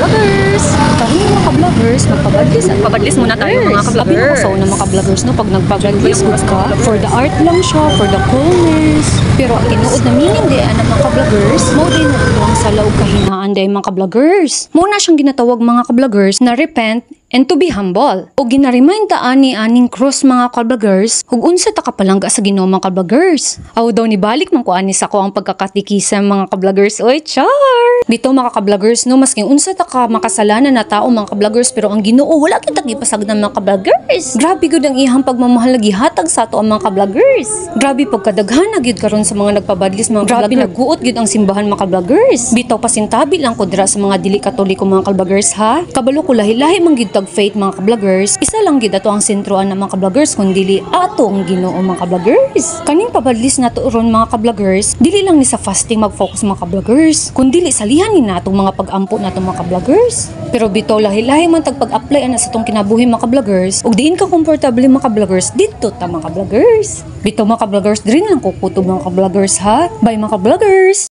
ka-vloggers! Kami mga ka-vloggers, magpabadlis at Pabadlis muna tayo mga Sabi ka-vloggers. ko sa unang mga ka-vloggers, no, pag nagpabadlis good ka, for the art lang siya, for the coolness. Pero ang tinuod na meaning di ang mga ka-vloggers, mo din lang sa laog kahinaan day mga ka-vloggers. Muna siyang ginatawag mga ka-vloggers na repent and to be humble. O ginaremind ta aning cross mga ka-vloggers, ug unsa ta kapalangga sa Ginoo mga ka-vloggers. Aw daw ni balik man ko ani sa ko ang pagkakatikisa mga ka-vloggers. Oy, char! Bito mga ka-vloggers no, masking unsa ta ka makasalanan na tao mga ka-vloggers, pero ang Ginoo wala kita gipasagdan mga ka-vloggers. Grabe gud ang ihang pagmamahal gihatag sa ato ang mga ka-vloggers. Grabe pagkadaghan na gyud karon sa mga nagpabadlis mga ka-vloggers. Grabe naguot gyud ang simbahan mga ka-vloggers. Bitaw pasintabi lang ko dira sa mga dili katoliko mga ka-vloggers ha. Kabalo ko lahi-lahi man gyud faith mga ka-vloggers, isa lang gid ato ang sentroan ng mga ka-vloggers kun dili ato ang Ginoo mga ka-vloggers. Kaning pabadlis nato ron mga ka-vloggers, dili lang ni sa fasting mag-focus mga ka-vloggers, kun dili salihan ni natong mga pag-ampo nato mga ka-vloggers. Pero bitaw lahi-lahi man tag pag-apply ana sa tong kinabuhi mga ka-vloggers, ug diin ka komportable mga ka-vloggers didto ta mga ka-vloggers. Bitaw mga ka-vloggers, diri lang ko kutob mga ka-vloggers ha. Bye mga ka-vloggers.